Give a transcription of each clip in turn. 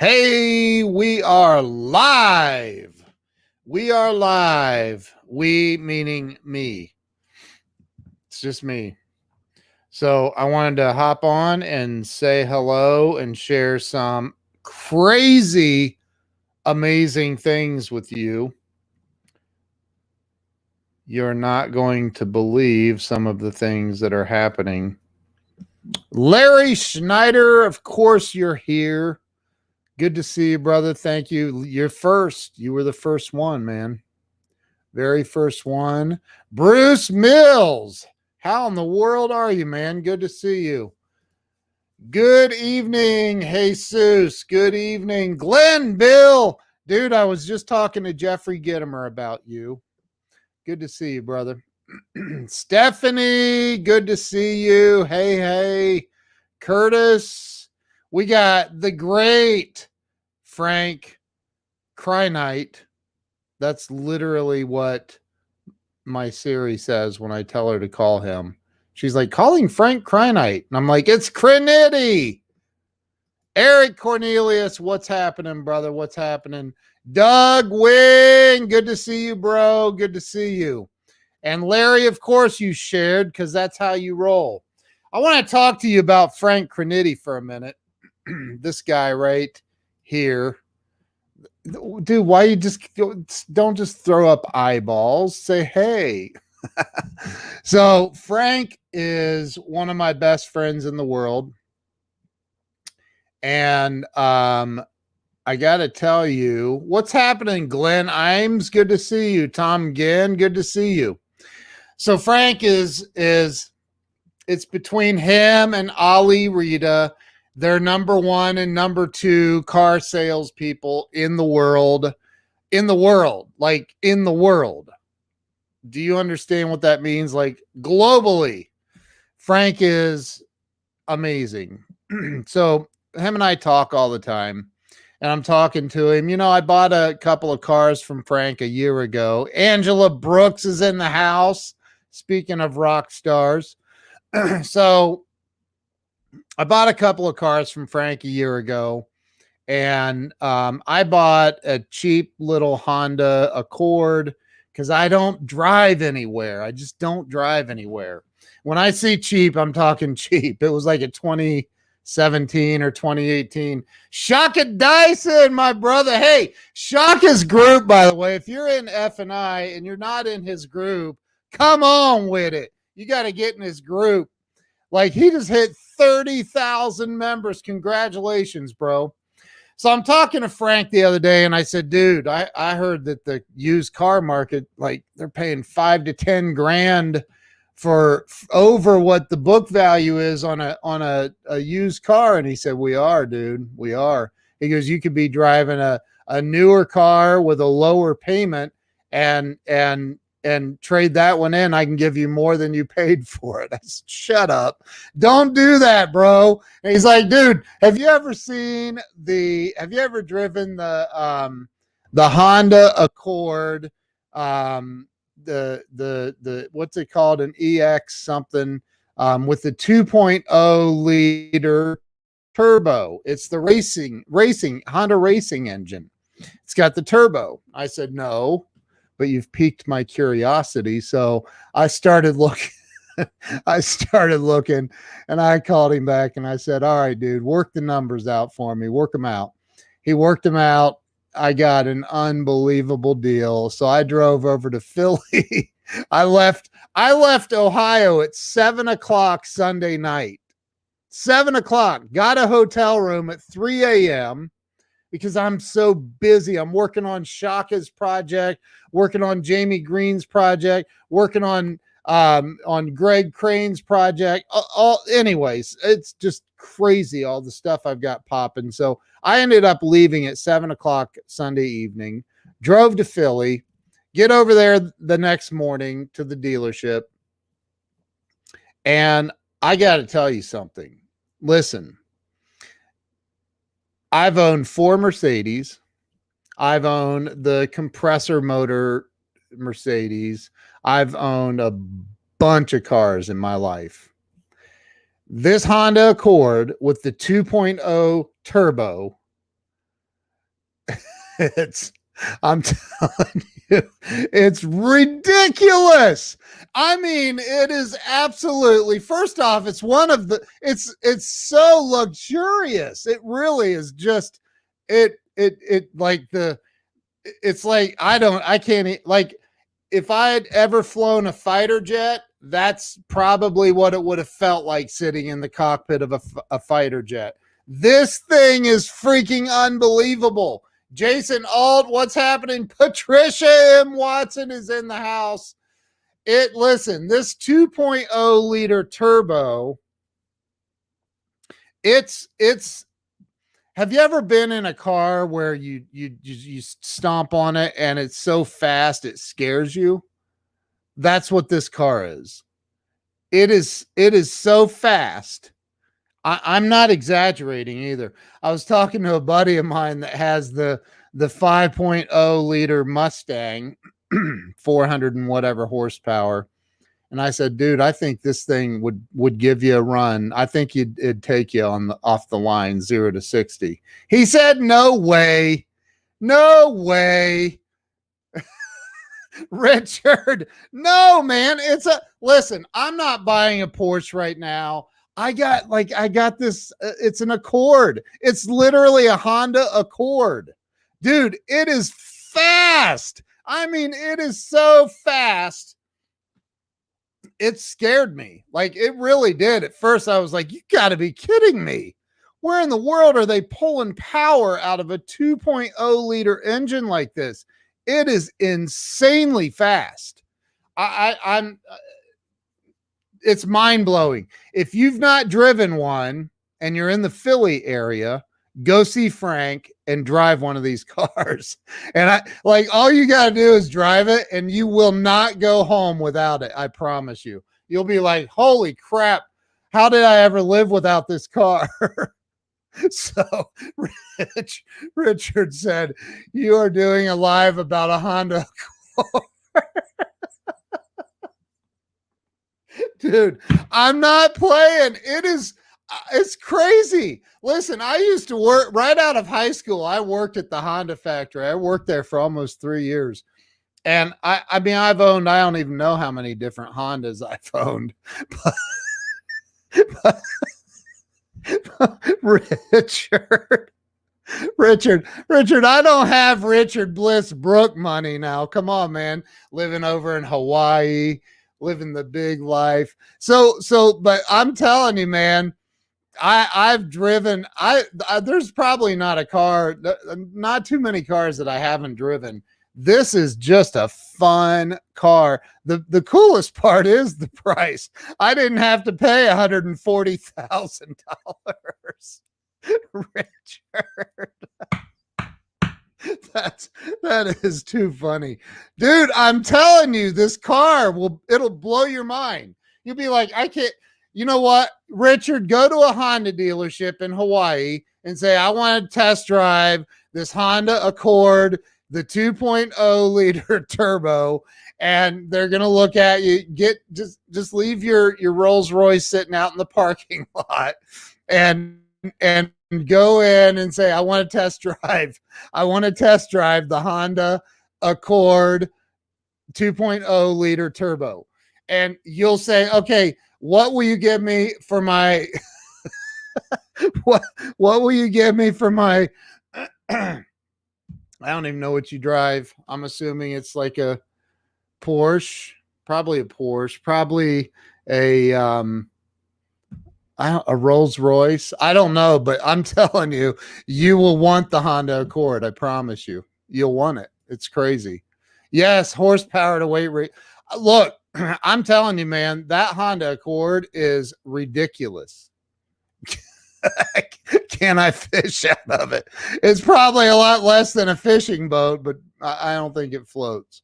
Hey, we are live. We are live. We meaning me. It's just me. So I wanted to hop on and say hello and share some crazy, amazing things with you. You're not going to believe some of the things that are happening. Larry Schneider, of course, you're here. Good to see you, brother. Thank you. You're first. You were the first one, man. Very first one. Bruce Mills. How in the world are you, man? Good to see you. Good evening, Jesus. Good evening, Glenn Bill. Dude, I was just talking to Jeffrey Gittimer about you. Good to see you, brother. Stephanie, good to see you. Hey, hey. Curtis, we got the great Frank Kreinite. That's literally what my Siri says when I tell her to call him. She's like, calling Frank Kreinite. And I'm like, it's Crinity. Eric Cornelius, what's happening, brother? What's happening? Doug Wing, good to see you, bro. Good to see you. And Larry, of course, you shared because that's how you roll. I want to talk to you about Frank Crinity for a minute. This guy right here. Dude, why you just don't just throw up eyeballs? Say, hey. So Frank is one of my best friends in the world. And I got to tell you, what's happening, Glenn Imes? Good to see you. Tom Ginn, good to see you. So Frank is it's between him and Ali Rita. They're number one and number two car salespeople in the world. In the world. Like in the world. Do you understand what that means? Like globally. Frank is amazing. So him and I talk all the time. And I'm talking to him. You know, I bought a couple of cars from Frank a year ago. Angela Brooks is in the house. Speaking of rock stars. So I bought a couple of cars from Frank a year ago. And I bought a cheap little Honda Accord because I don't drive anywhere. I just don't drive anywhere. When I say cheap, I'm talking cheap. It was like a 2017 or 2018. Shaka Dyson, my brother. Hey, Shaka's group, by the way, if you're in F&I and you're not in his group, come on with it. You got to get in his group. Like he just hit 30,000 members. Congratulations, bro. So I'm talking to Frank the other day and I said, dude, I heard that the used car market, like they're paying 5 to 10 grand for over what the book value is on a used car. And he said, we are, dude. We are. He goes, you could be driving a newer car with a lower payment and trade that one in. I can give you more than you paid for it. I said, shut up. Don't do that, bro. And he's like, dude, have you ever driven the Honda Accord, the what's it called? An EX something, with the 2.0 liter turbo. It's the racing Honda racing engine. It's got the turbo. I said, no, but you've piqued my curiosity. So I started looking. I started looking and I called him back and I said, all right, dude, work the numbers out for me. Work them out. He worked them out. I got an unbelievable deal. So I drove over to Philly. I left Ohio at 7:00 Sunday night. 7:00. Got a hotel room at 3 a.m. because I'm so busy. I'm working on Shaka's project, working on Jamie Green's project, working on Greg Crane's project. Anyways, it's just crazy all the stuff I've got popping. So I ended up leaving at 7:00 Sunday evening, drove to Philly, get over there the next morning to the dealership. And I got to tell you something. Listen, I've owned 4 Mercedes. I've owned the compressor motor Mercedes. I've owned a bunch of cars in my life. This Honda Accord with the 2.0 turbo It's, I'm telling you, it's ridiculous. I mean, it is absolutely, first off, it's one of the, it's so luxurious. It really is just, it like the, it's like, I can't, like, if I had ever flown a fighter jet, that's probably what it would have felt like sitting in the cockpit of a fighter jet. This thing is freaking unbelievable. Jason Alt, what's happening? Patricia M. Watson is in the house. Listen, this 2.0 liter turbo, it's have you ever been in a car where you stomp on it and it's so fast it scares you? That's what this car is. It is so fast. I'm not exaggerating either. I was talking to a buddy of mine that has the 5.0 liter Mustang, 400 and whatever horsepower. And I said, dude, I think this thing would give you a run. I think it'd take you off the line 0 to 60. He said, no way. No way. Richard, no, man. Listen, I'm not buying a Porsche right now. I got this. It's an Accord. It's literally a Honda Accord. Dude, it is fast. I mean, it is so fast. It scared me. Like, it really did. At first, I was like, you got to be kidding me. Where in the world are they pulling power out of a 2.0 liter engine like this? It is insanely fast. I'm it's mind blowing. If you've not driven one and you're in the Philly area, go see Frank and drive one of these cars. And all you got to do is drive it and you will not go home without it. I promise you. You'll be like, holy crap. How did I ever live without this car? So Richard said, you are doing a live about a Honda Accord. Dude, I'm not playing. It's crazy. Listen, I used to work right out of high school. I worked at the Honda factory. I worked there for almost 3 years. And I mean, I've owned, I don't even know how many different Hondas I've owned. Richard, I don't have Richard Bliss Brook money now. Come on, man. Living over in Hawaii, living the big life. But I'm telling you, man, I've driven, there's probably not a car, not too many cars that I haven't driven. This is just a fun car. The coolest part is the price. I didn't have to pay $140,000. Richard. That is too funny. Dude, I'm telling you, this car it'll blow your mind. You'll be like, I can't, you know what? Richard, go to a Honda dealership in Hawaii and say, I want to test drive this Honda Accord, the 2.0 liter turbo, and they're gonna look at you. Just leave your Rolls Royce sitting out in the parking lot, and go in and say, I want to test drive. I want to test drive the Honda Accord 2.0 liter turbo, and you'll say, okay, what will you give me for my? what will you give me for my? I don't even know what you drive. I'm assuming it's like a Porsche, probably a Rolls Royce. I don't know, but I'm telling you, you will want the Honda Accord. I promise you, you'll want it. It's crazy. Yes, horsepower to weight rate. Look, I'm telling you, man, that Honda Accord is ridiculous. Can I fish out of it? It's probably a lot less than a fishing boat, but I don't think it floats.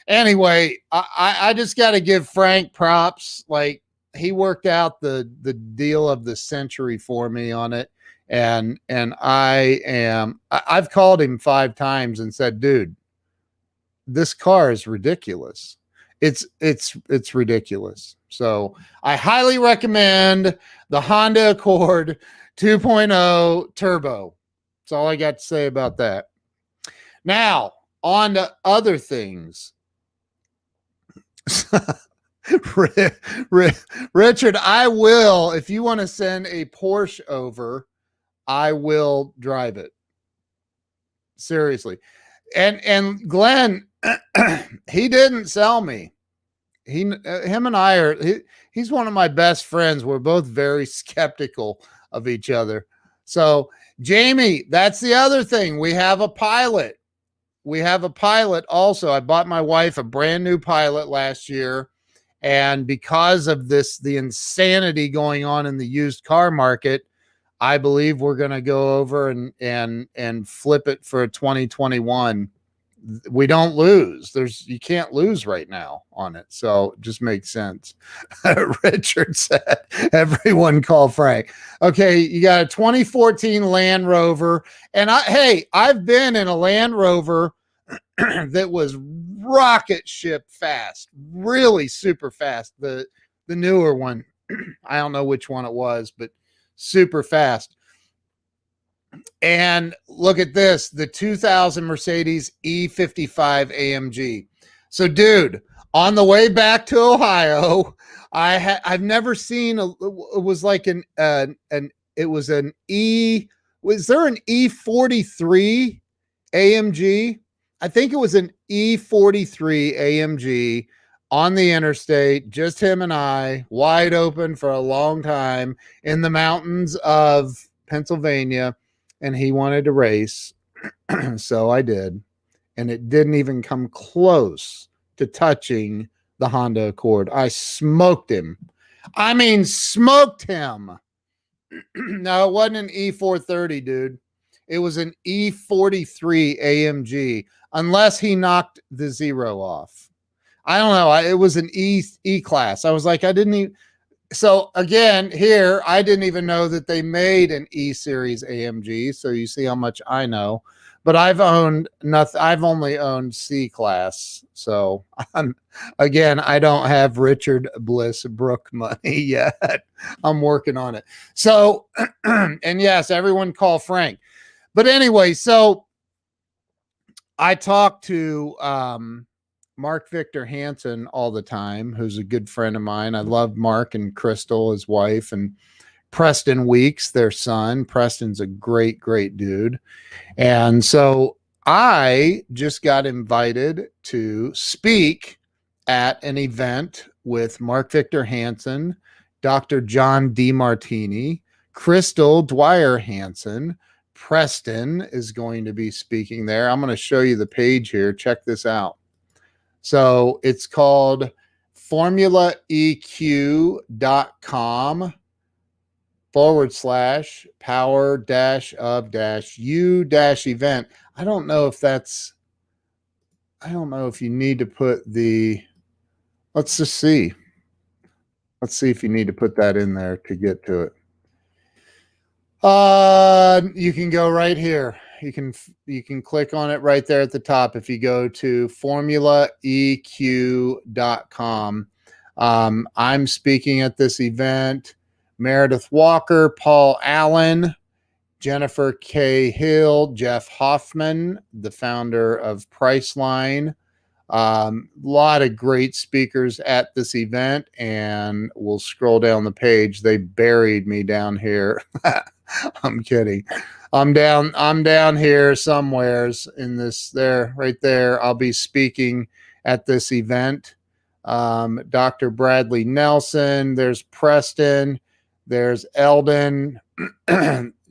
Anyway, I just got to give Frank props. Like, he worked out the deal of the century for me on it. And I've called him 5 times and said, dude, this car is ridiculous. It's ridiculous. So I highly recommend the Honda Accord 2.0 turbo. That's all I got to say about that. Now, on to other things. Richard, I will, if you want to send a Porsche over, I will drive it. Seriously. And Glenn, he didn't sell me. Him and I are, he's one of my best friends. We're both very skeptical of each other. So, Jamie, that's the other thing. We have a pilot. We have a pilot also. I bought my wife a brand new pilot last year. And because of this, the insanity going on in the used car market, I believe we're going to go over and flip it for a 2021. We don't lose. You can't lose right now on it. So it just makes sense. Richard said, everyone call Frank. Okay. You got a 2014 Land Rover. And I've been in a Land Rover that was rocket ship fast, really super fast. The newer one, I don't know which one it was, but super fast. And look at this, the 2000 Mercedes E55 AMG. So, dude, on the way back to Ohio, I've never seen it was like an it was an E. Was there an E43 AMG? I think it was an E43 AMG on the interstate, just him and I, wide open for a long time in the mountains of Pennsylvania. And he wanted to race. So I did. And it didn't even come close to touching the Honda Accord. I smoked him. I mean, smoked him. No, it wasn't an E430, dude. It was an E43 AMG, unless he knocked the zero off. I don't know. It was an E class. I was like, I didn't even. So again, here, I didn't even know that they made an E series AMG. So you see how much I know, but I've owned nothing. I've only owned C class. So again, I don't have Richard Bliss Brook money yet. I'm working on it. So, and yes, everyone call Frank. But anyway, so I talk to, Mark Victor Hansen all the time, who's a good friend of mine. I love Mark and Crystal, his wife, and Preston Weeks, their son. Preston's a great, great dude. And so I just got invited to speak at an event with Mark Victor Hansen, Dr. John DeMartini, Crystal Dwyer Hansen. Preston is going to be speaking there. I'm going to show you the page here. Check this out. So it's called formulaeq.com/power-of-u-event. I don't know if you need to put let's just see. Let's see if you need to put that in there to get to it. You can go right here. You can click on it right there at the top. If you go to formulaeq.com, I'm speaking at this event. Meredith Walker, Paul Allen, Jennifer K. Hill, Jeff Hoffman, the founder of Priceline. A lot of great speakers at this event, and we'll scroll down the page. They buried me down here. I'm kidding. I'm down here somewheres in this right there. I'll be speaking at this event. Dr. Bradley Nelson, there's Preston, there's Eldon.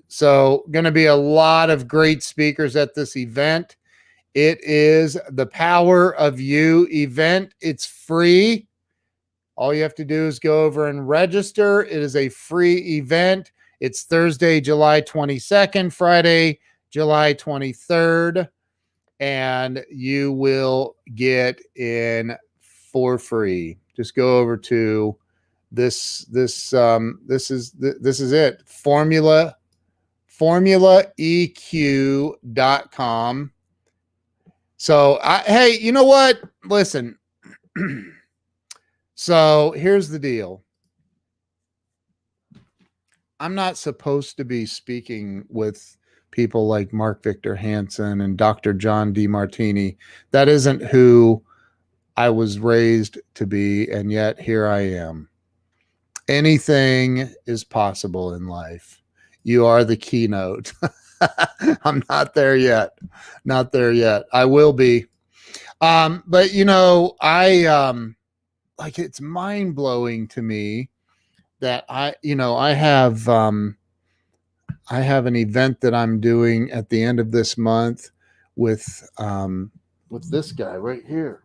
So going to be a lot of great speakers at this event. It is the Power of You event. It's free. All you have to do is go over and register. It is a free event. It's Thursday, July 22nd, Friday, July 23rd, and you will get in for free. Just go over to this is it. formulaeq.com. So hey, you know what? Listen. So here's the deal. I'm not supposed to be speaking with people like Mark Victor Hansen and Dr. John DeMartini. That isn't who I was raised to be, and yet here I am. Anything is possible in life. You are the keynote. I'm not there yet. Not there yet. I will be. But like, it's mind blowing to me that I have an event that I'm doing at the end of this month with this guy right here,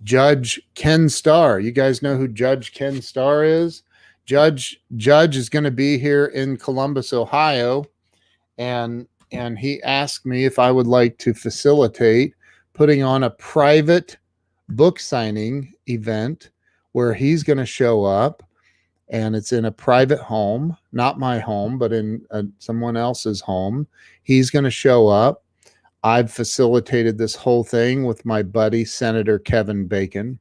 Judge Ken Starr. You guys know who Judge Ken Starr is? Judge is going to be here in Columbus, Ohio, and he asked me if I would like to facilitate putting on a private book signing event where he's going to show up, and it's in a private home, not my home, but in someone else's home. He's going to show up. I've facilitated this whole thing with my buddy, Senator Kevin Bacon,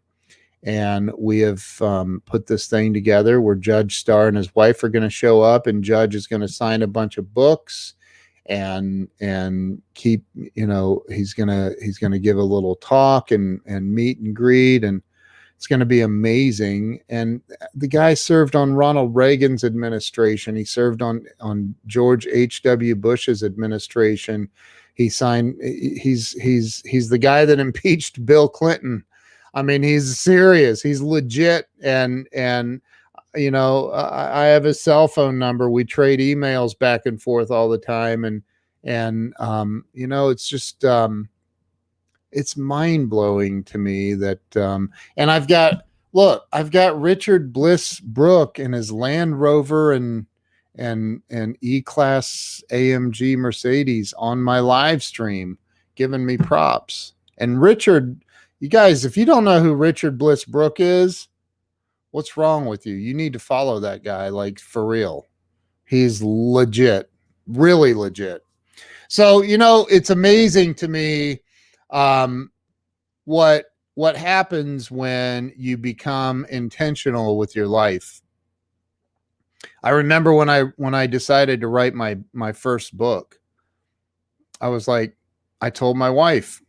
and we have put this thing together where Judge Starr and his wife are going to show up, and Judge is going to sign a bunch of books and keep, he's going to give a little talk and meet and greet, and it's going to be amazing. And the guy served on Ronald Reagan's administration. He served on George H.W. Bush's administration. He's the guy that impeached Bill Clinton. I mean, he's serious. He's legit. And I have his cell phone number. We trade emails back and forth all the time. And it's just, it's mind blowing to me that, and I've got Richard Bliss Brooke and his Land Rover and E-Class AMG Mercedes on my live stream, giving me props. And Richard, you guys, if you don't know who Richard Bliss Brooke is, what's wrong with you? You need to follow that guy, like, for real. He's legit, really legit. So, it's amazing to me what happens when you become intentional with your life. I remember when I decided to write my first book, I was like, I told my wife,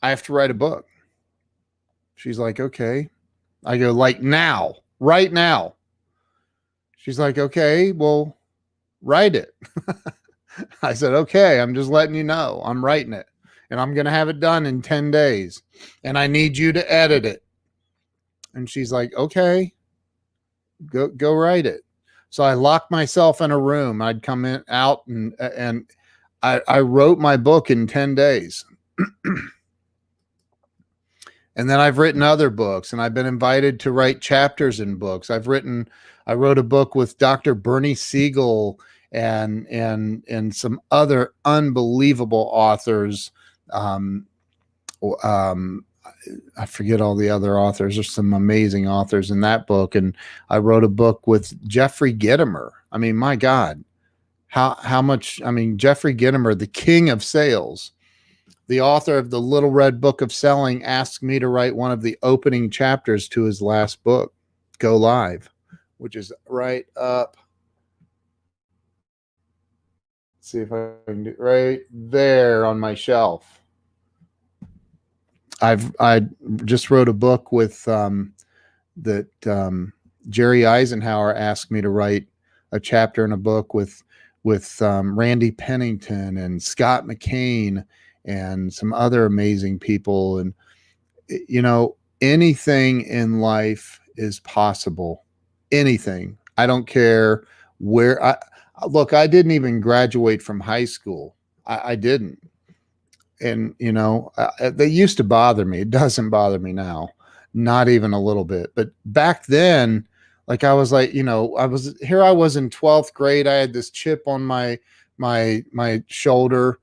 I have to write a book. She's like, okay. I go, like, now, right now. She's like, okay, well, write it. I said, okay, I'm just letting you know I'm writing it, and I'm going to have it done in 10 days, and I need you to edit it. And she's like, okay, go write it. So I locked myself in a room. I'd come out and I wrote my book in 10 days. And then I've written other books, and I've been invited to write chapters in books. I wrote a book with Dr. Bernie Siegel and some other unbelievable authors. I forget all the other authors. There's some amazing authors in that book. And I wrote a book with Jeffrey Gitomer. I mean, my God, how much, Jeffrey Gitomer, the king of sales, the author of the Little Red Book of Selling, asked me to write one of the opening chapters to his last book, Go Live, which is right up. Let's see if I can do right there on my shelf. I just wrote a book with Jerry Eisenhower asked me to write a chapter in a book with Randy Pennington and Scott McCain and some other amazing people. And anything in life is possible. Anything. I don't care where. I didn't even graduate from high school. I didn't. And, that used to bother me. It doesn't bother me now. Not even a little bit. But back then, like, I was like, I was in 12th grade. I had this chip on my shoulder.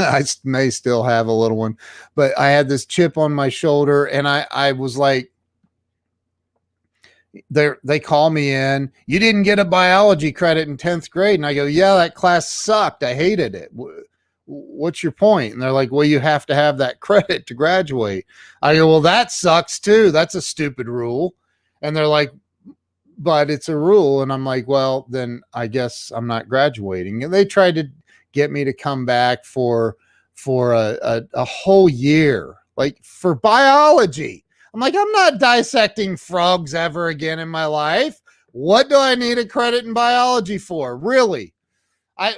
I may still have a little one, but I had this chip on my shoulder, and I was like, they call me in, you didn't get a biology credit in 10th grade. And I go, yeah, that class sucked. I hated it. What's your point? And they're like, well, you have to have that credit to graduate. I go, well, that sucks too. That's a stupid rule. And they're like, but it's a rule. And I'm like, well, then I guess I'm not graduating. And they tried to get me to come back for a whole year, like for biology. I'm like, I'm not dissecting frogs ever again in my life. What do I need a credit in biology for? Really? I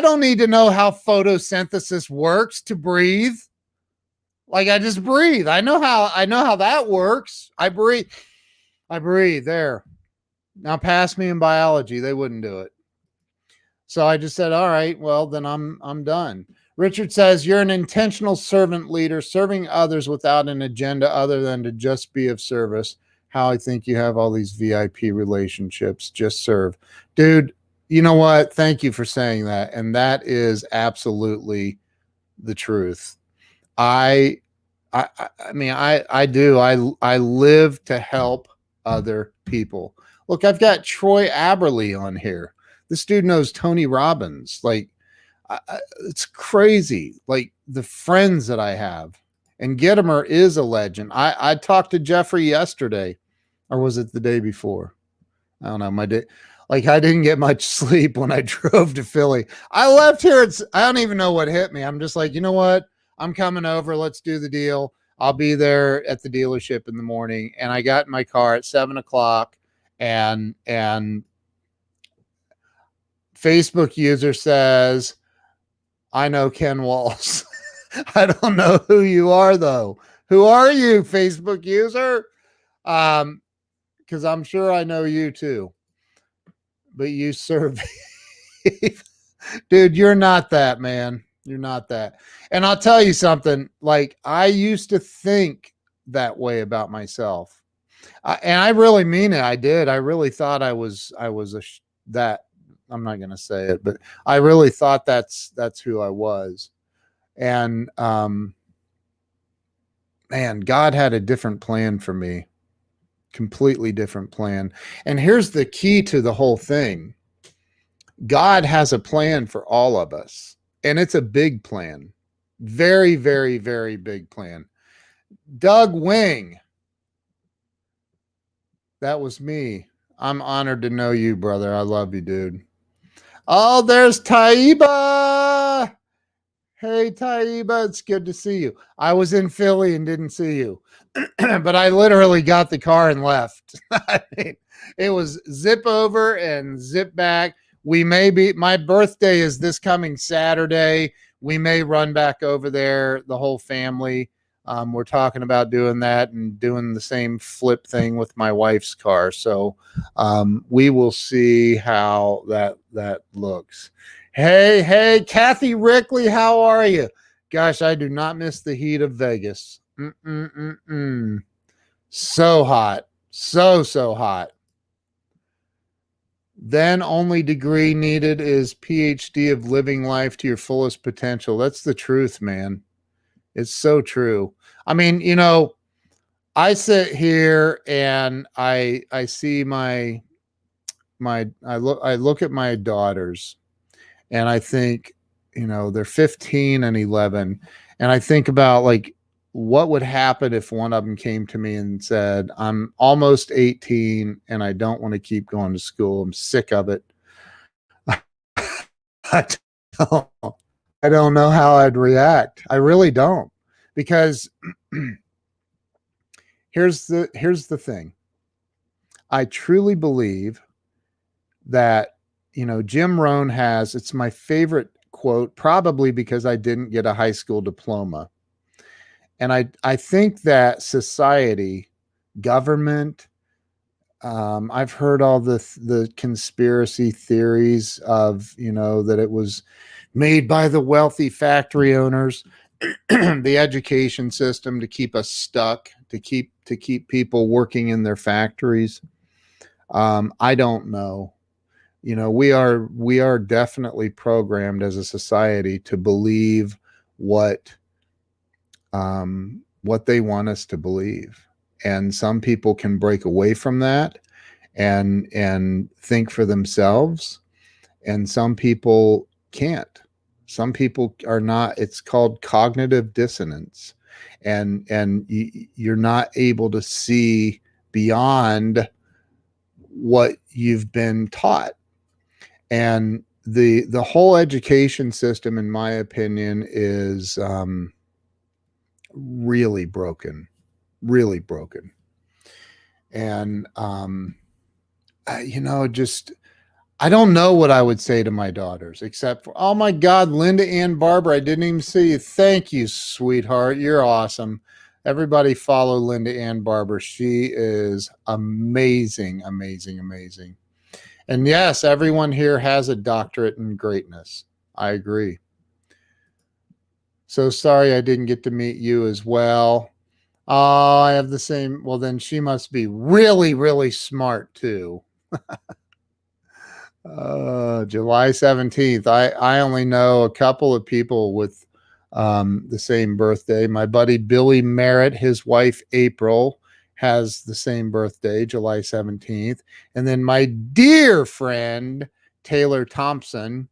don't need to know how photosynthesis works to breathe. Like I just breathe. I know how that works. I breathe. I breathe there. Now pass me in biology. They wouldn't do it. So I just said, all right, well, then I'm done. Richard says, you're an intentional servant leader, serving others without an agenda other than to just be of service. How I think you have all these VIP relationships. Just serve. Dude, you know what? Thank you for saying that. And that is absolutely the truth. I I do. I live to help other people. Look, I've got Troy Aberley on here. This dude knows Tony Robbins. Like, it's crazy. Like the friends that I have. And Gittimer is a legend. I talked to Jeffrey yesterday, or was it the day before? I don't know. My day, like I didn't get much sleep when I drove to Philly. I left here. I don't even know what hit me. I'm just like, you know what? I'm coming over. Let's do the deal. I'll be there at the dealership in the morning. And I got in my car at 7:00, and Facebook user says, I know Ken Walls. I don't know who you are though. Who are you, Facebook user? Because I'm sure I know you too. But you serve. Dude, you're not that, man. You're not that. And I'll tell you something, like I used to think that way about myself. And I really mean it. I did. I really thought I was that. I'm not going to say it, but I really thought that's who I was. And man, God had a different plan for me. Completely different plan. And here's the key to the whole thing. God has a plan for all of us, and it's a big plan. Very, very, very big plan. Doug Wing, that was me. I'm honored to know you, brother. I love you, dude. Oh, there's Taiba. Hey, Taiba, it's good to see you. I was in Philly and didn't see you, but I literally got the car and left. I mean, it was zip over and zip back. My birthday is this coming Saturday. We may run back over there, the whole family. We're talking about doing that and doing the same flip thing with my wife's car. So we will see how that looks. Hey, Kathy Rickley, how are you? Gosh, I do not miss the heat of Vegas. So hot. So hot. Then only degree needed is PhD of living life to your fullest potential. That's the truth, man. It's so true. I mean, I sit here and I see I look at my daughters and I think, they're 15 and 11, and I think about like what would happen if one of them came to me and said, I'm almost 18 and I don't want to keep going to school. I'm sick of it. I don't, I don't know how I'd react. I really don't, because here's the thing. I truly believe that, Jim Rohn it's my favorite quote, probably because I didn't get a high school diploma. And I think that society, government, I've heard all the conspiracy theories of, that it was made by the wealthy factory owners, the education system to keep us stuck, to keep people working in their factories. I don't know. We are definitely programmed as a society to believe what they want us to believe. And some people can break away from that and think for themselves. And some people can't. Some people are not. It's called cognitive dissonance. And you're not able to see beyond what you've been taught. And the whole education system, in my opinion, is really broken, really broken. And just I don't know what I would say to my daughters except for, oh my God, Linda Ann Barber, I didn't even see you. Thank you, sweetheart. You're awesome. Everybody follow Linda Ann Barber. She is amazing, amazing, amazing. And yes, everyone here has a doctorate in greatness. I agree. So sorry I didn't get to meet you as well. Oh, I have the same. Well, then she must be really, really smart too. July 17th. I only know a couple of people with the same birthday. My buddy Billy Merritt, his wife April, has the same birthday, July 17th. And then my dear friend Taylor Thompson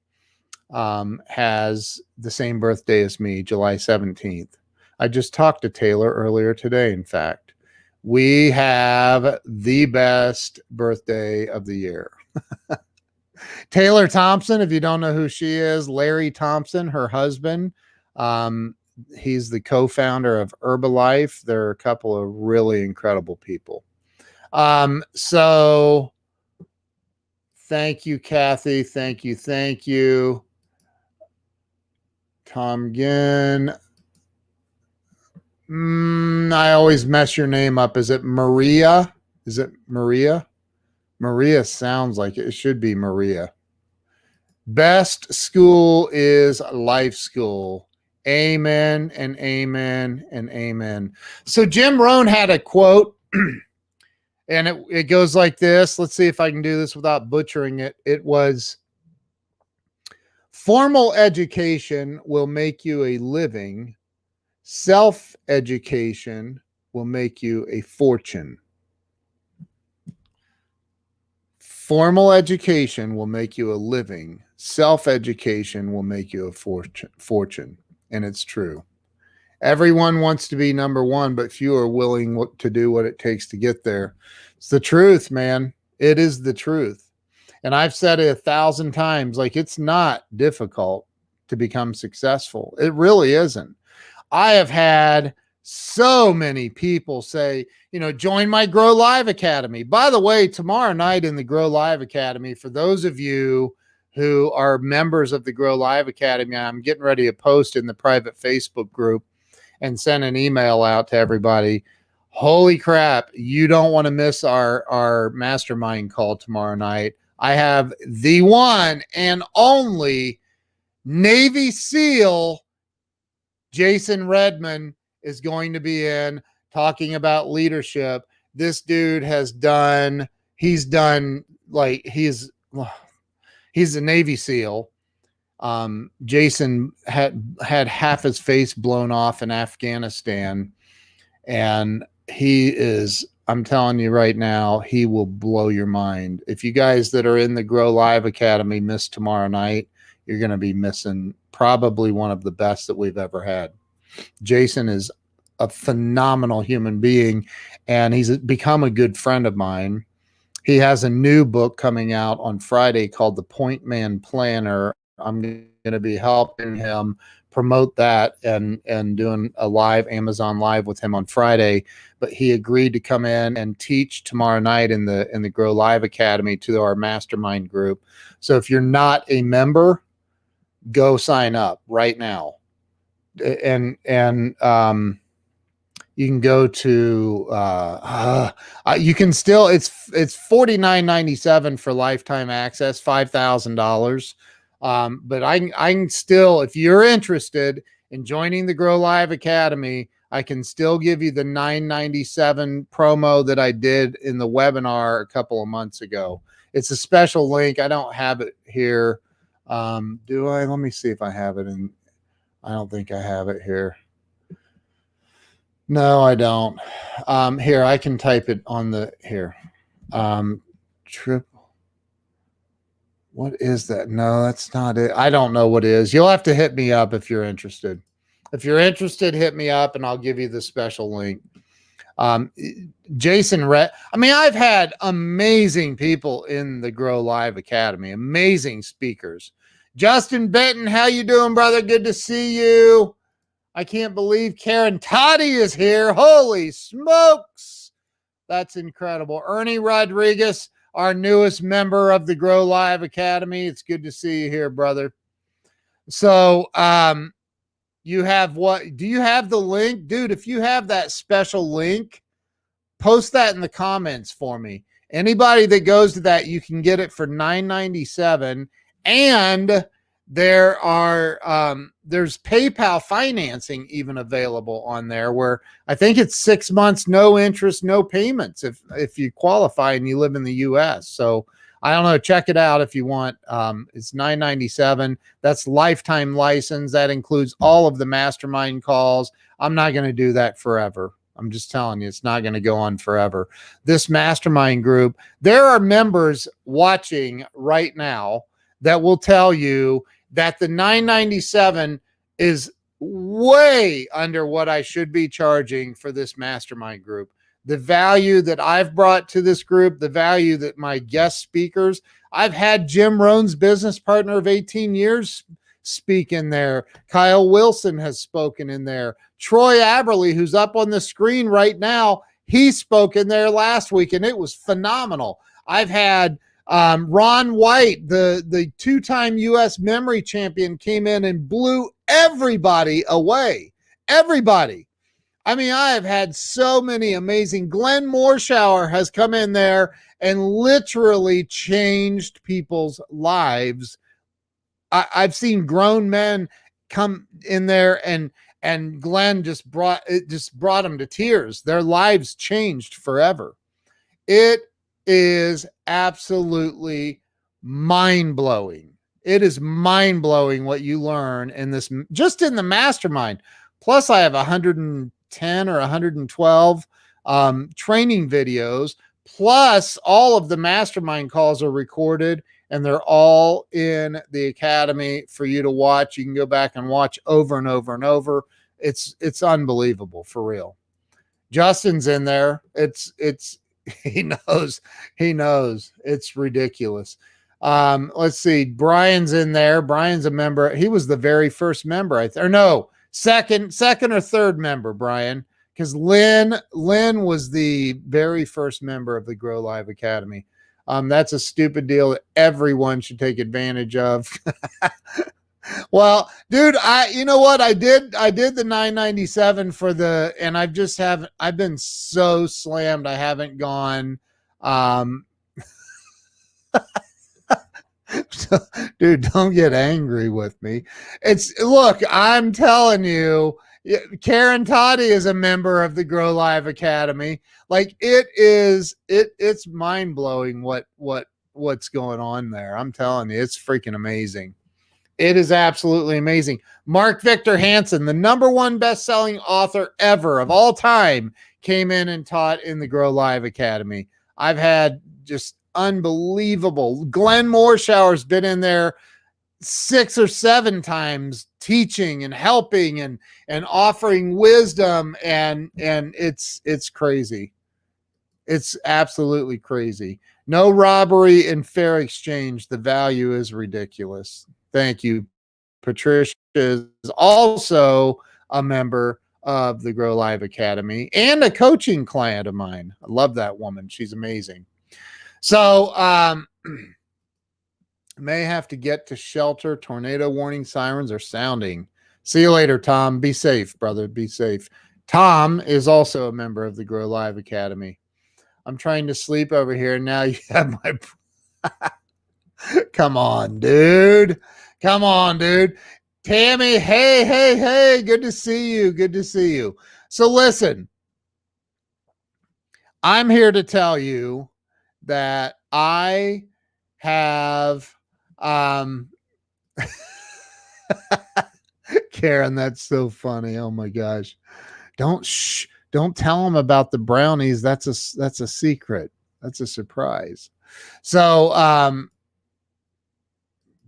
has the same birthday as me, July 17th. I just talked to Taylor earlier today, in fact. We have the best birthday of the year. Taylor Thompson, if you don't know who she is, Larry Thompson, her husband. He's the co-founder of Herbalife. They're a couple of really incredible people. So thank you, Kathy. Thank you. Thank you. Tom Ginn. I always mess your name up. Is it Maria? Is it Maria? Maria sounds like it should be Maria. Best school is life school. Amen and amen and amen. So Jim Rohn had a quote, and it goes like this. Let's see if I can do this without butchering it. It was, formal education will make you a living. Self-education will make you a fortune. Formal education will make you a living. Self-education will make you a fortune. And it's true. Everyone wants to be number one, but few are willing to do what it takes to get there. It's the truth, man. It is the truth. And I've said it 1,000 times, like, it's not difficult to become successful. It really isn't. I have had so many people say, join my Grow Live Academy. By the way, tomorrow night in the Grow Live Academy, for those of you who are members of the Grow Live Academy, I'm getting ready to post in the private Facebook group and send an email out to everybody. Holy crap, you don't want to miss our mastermind call tomorrow night. I have the one and only Navy SEAL Jason Redman is going to be in talking about leadership. This dude he's a Navy SEAL. Jason had half his face blown off in Afghanistan, and I'm telling you right now, he will blow your mind. If you guys that are in the Grow Live Academy miss tomorrow night, you're going to be missing probably one of the best that we've ever had. Jason is a phenomenal human being, and he's become a good friend of mine. He has a new book coming out on Friday called The Point Man Planner. I'm going to be helping him promote that and doing a live Amazon Live with him on Friday. But he agreed to come in and teach tomorrow night in the Grow Live Academy to our mastermind group. So if you're not a member, go sign up right now. And you can go to you can still it's $49.97 for lifetime access, $5,000. But I can still, if you're interested in joining the Grow Live Academy, I can still give you the $9.97 promo that I did in the webinar a couple of months ago. It's a special link. I don't have it here. Do I? Let me see if I have it in. I don't think I have it here. No, I don't. Here, I can type it on here. What is that? No, that's not it. I don't know what it is. You'll have to hit me up if you're interested. If you're interested, hit me up and I'll give you the special link. Jason Red. I mean, I've had amazing people in the Grow Live Academy, amazing speakers. Justin Benton, how you doing, brother? Good to see you. I can't believe Karen Toddy is here. Holy smokes. That's incredible. Ernie Rodriguez, our newest member of the Grow Live Academy. It's good to see you here, brother. So, you have what? Do you have the link? Dude, if you have that special link, post that in the comments for me. Anybody that goes to that, you can get it for $9.97. And there's PayPal financing even available on there, where I think it's 6 months, no interest, no payments if you qualify and you live in the US. So I don't know, check it out if you want. It's $9.97. That's lifetime license. That includes all of the mastermind calls. I'm not going to do that forever. I'm just telling you, it's not going to go on forever. This mastermind group, there are members watching right now that will tell you that the $9.97 is way under what I should be charging for this mastermind group. The value that I've brought to this group, the value that my guest speakers, I've had Jim Rohn's business partner of 18 years speak in there. Kyle Wilson has spoken in there. Troy Aberley, who's up on the screen right now, he spoke in there last week, and it was phenomenal. I've had Ron White, the two-time U.S. memory champion, came in and blew everybody away. Everybody. I mean, I have had so many amazing. Glenn Morshower has come in there and literally changed people's lives. I've seen grown men come in there, and Glenn just brought them to tears. Their lives changed forever. It is absolutely mind-blowing. It is mind-blowing what you learn in this, just in the mastermind. Plus, I have 110 or 112 training videos. Plus, all of the mastermind calls are recorded, and they're all in the academy for you to watch. You can go back and watch over and over and over. It's unbelievable, for real. Justin's in there. He knows. It's ridiculous. Let's see. Brian's in there. Brian's a member. He was the very first member, second or third member, Brian, because Lynn was the very first member of the Grow Live Academy. That's a stupid deal that everyone should take advantage of. Well, dude, you know what? I did the $9.97 for and I've been so slammed. I haven't gone, dude, don't get angry with me. Look, I'm telling you, Karen Toddy is a member of the Grow Live Academy. Like, it's mind blowing what's going on there. I'm telling you, it's freaking amazing. It is absolutely amazing. Mark Victor Hansen, the #1 best-selling author ever of all time, came in and taught in the Grow Live Academy. I've had just unbelievable. Glenn Morshower's been in there 6 or 7 times teaching and helping and offering wisdom, and it's crazy. It's absolutely crazy. No robbery and fair exchange. The value is ridiculous. Thank you. Patricia is also a member of the Grow Live Academy and a coaching client of mine. I love that woman. She's amazing. So, may have to get to shelter. Tornado warning sirens are sounding. See you later, Tom. Be safe, brother. Be safe. Tom is also a member of the Grow Live Academy. I'm trying to sleep over here. Now you have my... Come on, dude. Come on, dude. Tammy, hey. Good to see you. Good to see you. So listen, I'm here to tell you that I have... Karen, that's so funny. Oh my gosh. Don't tell them about the brownies. That's a secret. That's a surprise. So,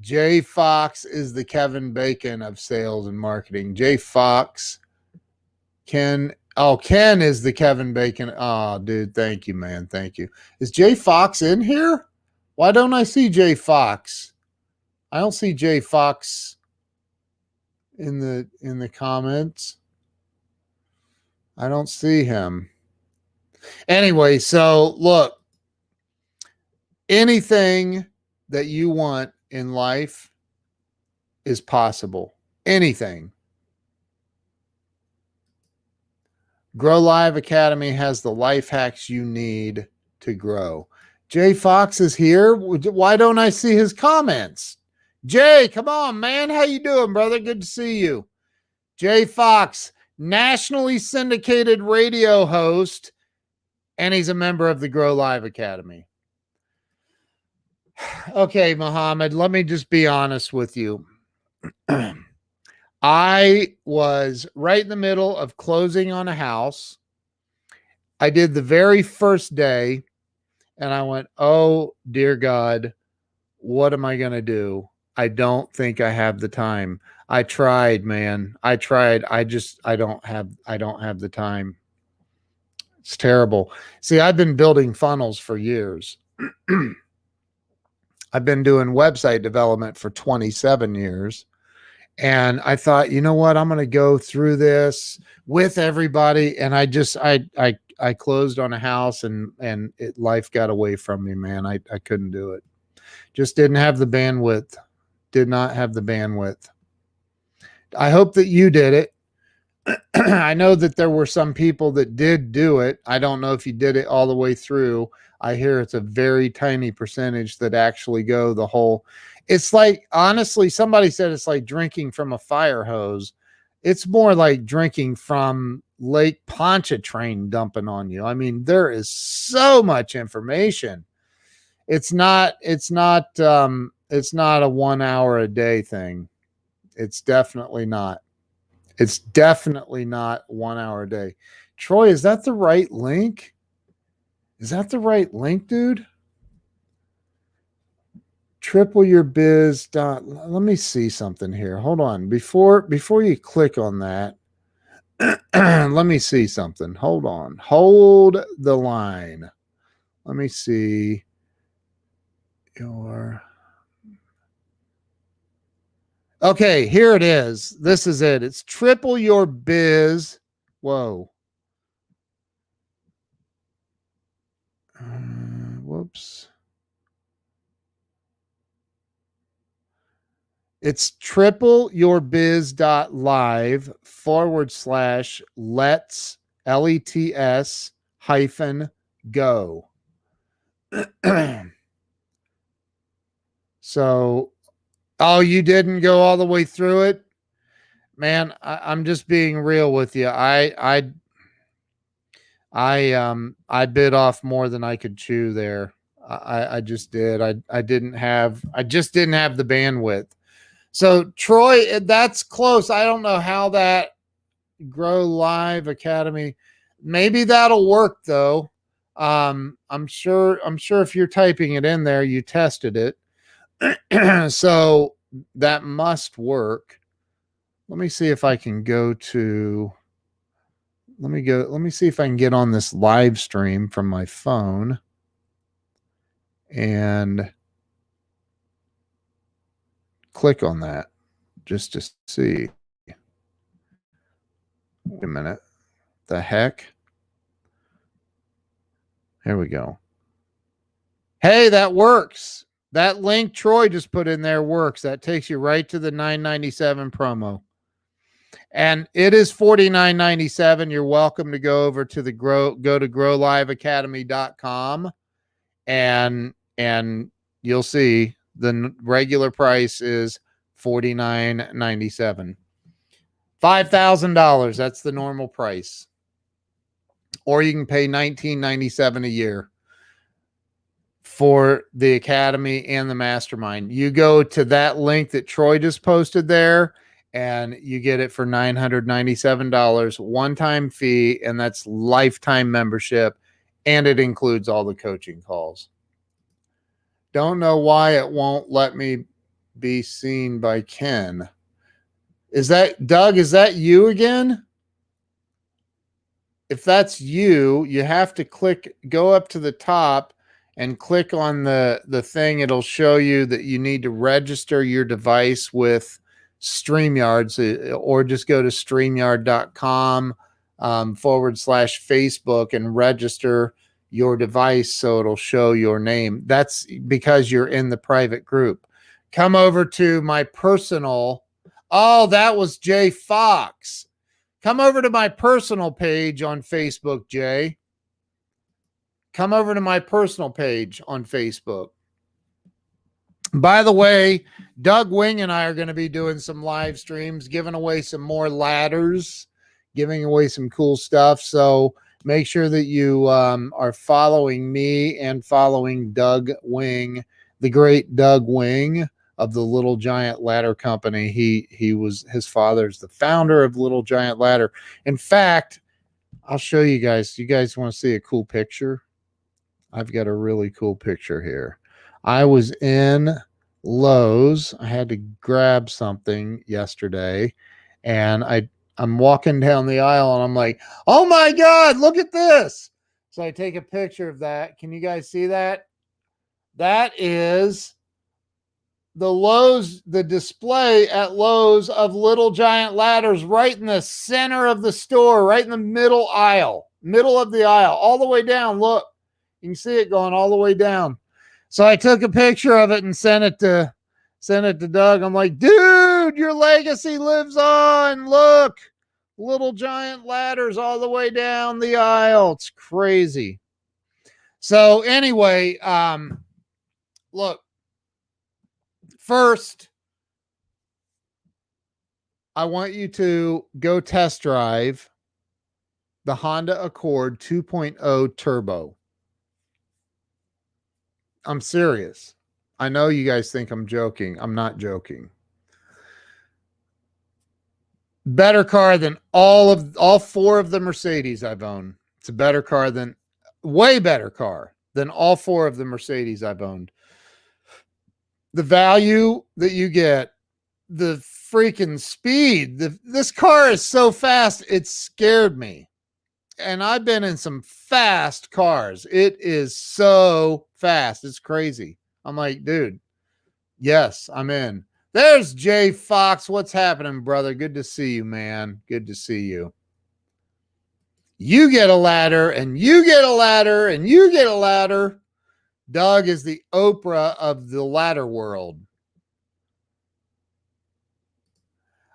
Jay Fox is the Kevin Bacon of sales and marketing. Jay Fox Oh, Ken is the Kevin Bacon. Oh, dude, thank you, man. Thank you. Is Jay Fox in here? Why don't I see Jay Fox? I don't see Jay Fox in the comments. I don't see him. Anyway, so look, anything that you want in life is possible. Anything. Grow Live Academy has the life hacks you need to grow. Jay Fox is here. Why don't I see his comments? Jay, come on, man. How you doing, brother? Good to see you. Jay Fox, nationally syndicated radio host, and he's a member of the Grow Live Academy. Okay, Muhammad, let me just be honest with you. I was right in the middle of closing on a house. I did the very first day, and I went, oh, dear God, what am I going to do? I don't think I have the time. I tried, man. I tried. I don't have the time. It's terrible. See, I've been building funnels for years. I've been doing website development for 27 years. And I thought, you know what? I'm going to go through this with everybody. And I closed on a house and life got away from me, man. I couldn't do it. Just didn't have the bandwidth. Did not have the bandwidth. I hope that you did it. I know that there were some people that did do it. I don't know if you did it all the way through. I hear it's a very tiny percentage that actually go the whole. It's like, honestly, somebody said it's like drinking from a fire hose. It's more like drinking from Lake Pontchartrain dumping on you. I mean, there is so much information. It's not a 1 hour a day thing. It's definitely not. It's definitely not 1 hour a day. Troy, is that the right link? Is that the right link, dude? Triple your biz. Let me see something here. Hold on. Before you click on that, let me see something. Hold on. Hold the line. Let me see your. Okay, here it is. This is it. It's triple your biz. Whoa. Whoops. It's tripleyourbiz.live/let's LETS hyphen go. So, oh, you didn't go all the way through it? Man, I'm just being real with you. I bit off more than I could chew there. I just did. I just didn't have the bandwidth. So Troy, that's close. I don't know how that Grow Live Academy. Maybe that'll work though. I'm sure if you're typing it in there, you tested it. So that must work. Let me see if I can go to. Let me see if I can get on this live stream from my phone and click on that just to see. Wait a minute. The heck? Here we go. Hey, that works. That link Troy just put in there works. That takes you right to the $9.97 promo. And it is $49.97. You're welcome to go over to go to growliveacademy.com and you'll see the regular price is $49.97. $5,000. That's the normal price. Or you can pay $19.97 a year for the Academy and the Mastermind. You go to that link that Troy just posted there, and you get it for $997, one-time fee, and that's lifetime membership, and it includes all the coaching calls. Don't know why it won't let me be seen by Ken. Is that Doug? Is that you again? if that's you, you have to go up to the top and click on the thing. It'll show you that you need to register your device with StreamYards, or just go to StreamYard.com /Facebook and register your device so it'll show your name. That's because you're in the private group. Come over to my personal. Oh, that was Jay Fox. Come over to my personal page on Facebook, Jay. Come over to my personal page on Facebook. By the way, Doug Wing and I are going to be doing some live streams, giving away some more ladders, giving away some cool stuff. So make sure that you are following me and following Doug Wing, the great Doug Wing of the Little Giant Ladder Company. His father's the founder of Little Giant Ladder. In fact, I'll show you guys. You guys want to see a cool picture? I've got a really cool picture here. I was in Lowe's. I had to grab something yesterday, and I'm walking down the aisle and I'm like, oh my God, look at this. So I take a picture of that. Can you guys see that? That is the display at Lowe's of Little Giant Ladders right in the center of the store, right in the middle of the aisle, all the way down. Look, you can see it going all the way down. So I took a picture of it and sent it to Doug. I'm like, dude, your legacy lives on. Look, Little Giant Ladders all the way down the aisle. It's crazy. So anyway, look, first, I want you to go test drive the Honda Accord 2.0 Turbo. I'm serious. I know you guys think I'm joking. I'm not joking. Better car than all four of the Mercedes I've owned. It's a better car way better car than all four of the Mercedes I've owned. The value that you get, the freaking speed. This car is so fast, it scared me. And I've been in some fast cars. It is so fast. It's crazy. I'm like, dude, yes, I'm in. There's Jay Fox. What's happening, brother? Good to see you, man. Good to see you. You get a ladder, and you get a ladder, and you get a ladder. Doug is the Oprah of the ladder world.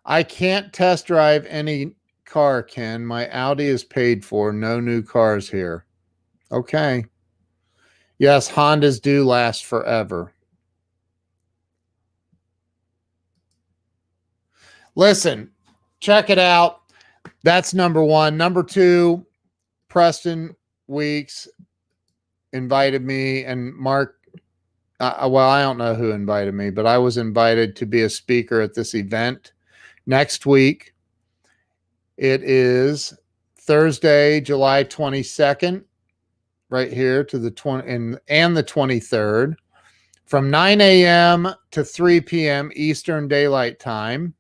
I can't test drive any car, Ken. My Audi is paid for. No new cars here. Okay. Yes, Hondas do last forever. Listen, check it out. That's number one. Number two, Preston Weeks invited me, and Mark, well, I don't know who invited me, but I was invited to be a speaker at this event next week. It is Thursday, July 22nd, right here to the 20 and the 23rd, from 9 a.m. to 3 p.m. Eastern Daylight Time.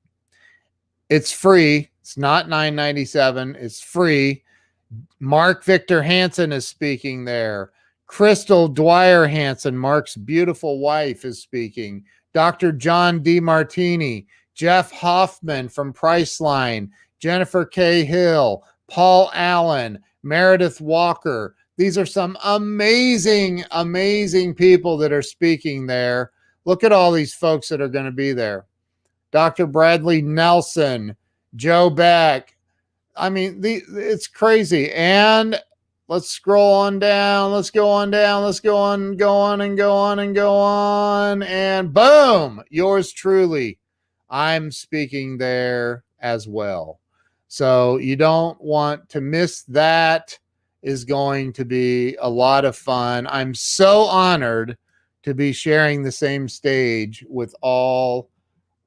It's free. It's not $9.97. It's free. Mark Victor Hansen is speaking there. Crystal Dwyer Hansen, Mark's beautiful wife, is speaking. Dr. John DeMartini, Jeff Hoffman from Priceline, Jennifer K. Hill, Paul Allen, Meredith Walker. These are some amazing, amazing people that are speaking there. Look at all these folks that are going to be there. Dr. Bradley Nelson, Joe Beck. I mean, it's crazy. And let's scroll on down. Let's go on down. Let's go on, go on, and go on, and go on. And boom, yours truly. I'm speaking there as well. So you don't want to miss that. Is going to be a lot of fun. I'm so honored to be sharing the same stage with all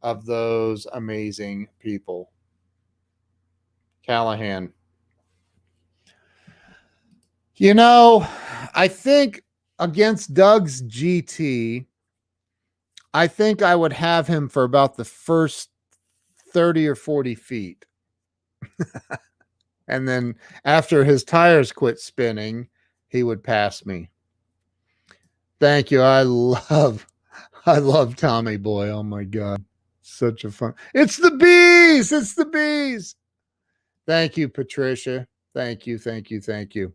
of those amazing people. Callahan. You know, I think against Doug's GT, I think I would have him for about the first 30 or 40 feet. And then after his tires quit spinning, he would pass me. Thank you. I love Tommy Boy. Oh my God. Such a fun. It's the bees. It's the bees. Thank you, Patricia. Thank you. Thank you. Thank you.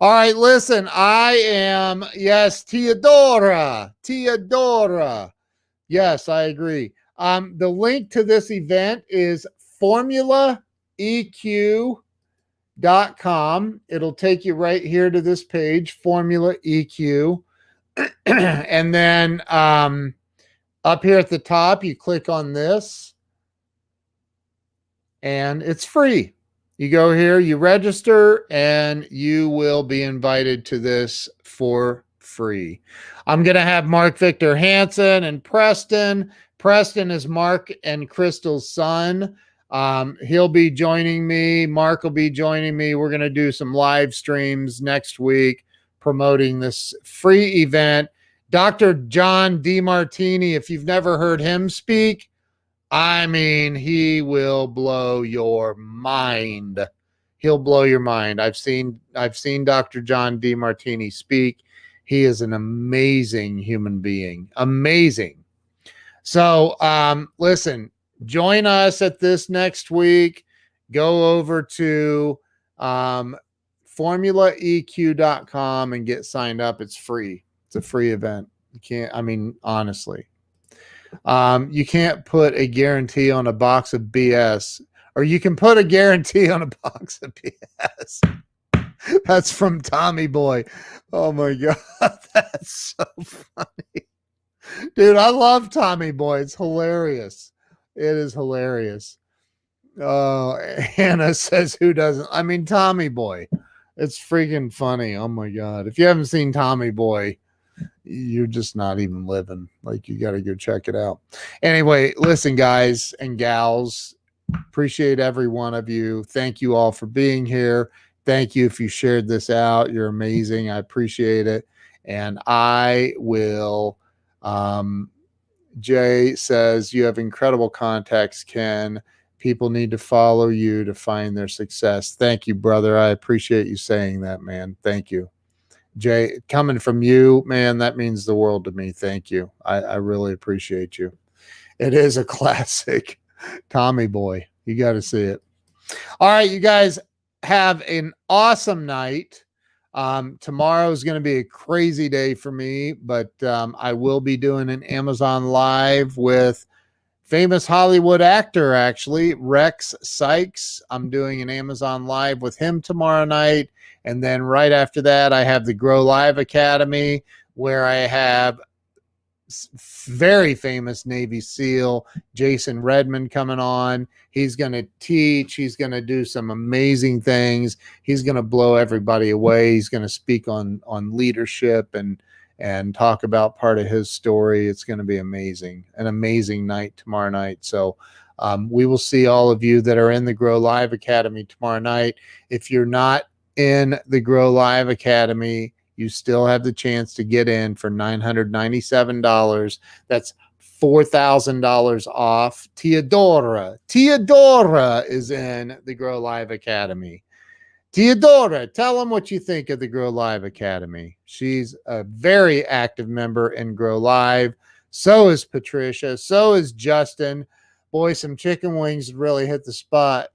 All right, listen, I am, yes, Teodora. Teodora. Yes, I agree. The link to this event is formulaeq.com. It'll take you right here to this page, Formula EQ. And then up here at the top, you click on this and it's free. You go here, you register, and you will be invited to this for free. I'm going to have Mark Victor Hansen and Preston. Preston is Mark and Crystal's son. He'll be joining me. Mark will be joining me. We're going to do some live streams next week promoting this free event. Dr. John DeMartini, if you've never heard him speak, I mean, he will blow your mind. He'll blow your mind. I've seen Dr. John DeMartini speak. He is an amazing human being. Amazing. So, listen, join us at this next week. Go over to formulaeq.com and get signed up. It's free. It's a free event. You can't, I mean, honestly. You can't put a guarantee on a box of BS, or you can put a guarantee on a box of BS. That's from Tommy Boy. Oh my God. That's so funny. Dude, I love Tommy Boy. It's hilarious. It is hilarious. Oh, Hannah says, who doesn't? I mean, Tommy Boy. It's freaking funny. Oh my God. If you haven't seen Tommy Boy, you're just not even living. Like, you got to go check it out. Anyway, listen, guys and gals, appreciate every one of you. Thank you all for being here. Thank you if you shared this out. You're amazing. I appreciate it. And I will, Jay says, you have incredible contacts, Ken. People need to follow you to find their success. Thank you, brother. I appreciate you saying that, man. Thank you. Jay, coming from you, man, that means the world to me. Thank you. I really appreciate you. It is a classic. Tommy Boy. You got to see it. All right, you guys have an awesome night. Tomorrow is going to be a crazy day for me, but I will be doing an Amazon Live with famous Hollywood actor, actually, Rex Sykes. I'm doing an Amazon Live with him tomorrow night. And then right after that, I have the Grow Live Academy, where I have very famous Navy SEAL Jason Redmond coming on. He's going to teach. He's going to do some amazing things. He's going to blow everybody away. He's going to speak on leadership and talk about part of his story. It's going to be amazing. An amazing night tomorrow night. So we will see all of you that are in the Grow Live Academy tomorrow night. If you're not in the Grow Live Academy, you still have the chance to get in for $997. That's $4,000 off. Teodora is in the Grow Live Academy. Teodora, tell them what you think of the Grow Live Academy. She's a very active member in Grow Live. So is Patricia. So is Justin. Boy, some chicken wings really hit the spot.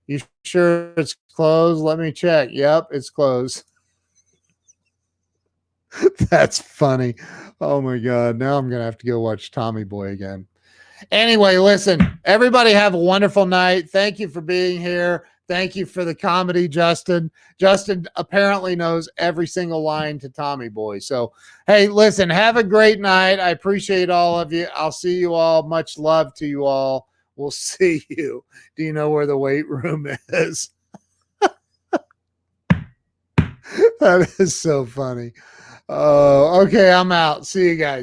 You sure it's closed? Let me check. Yep, it's closed. That's funny. Oh my God. Now I'm going to have to go watch Tommy Boy again. Anyway, listen, everybody have a wonderful night. Thank you for being here. Thank you for the comedy, Justin. Justin apparently knows every single line to Tommy Boy. So, hey, listen, have a great night. I appreciate all of you. I'll see you all. Much love to you all. We'll see you. Do you know where the weight room is? That is so funny. Oh, okay. I'm out. See you guys.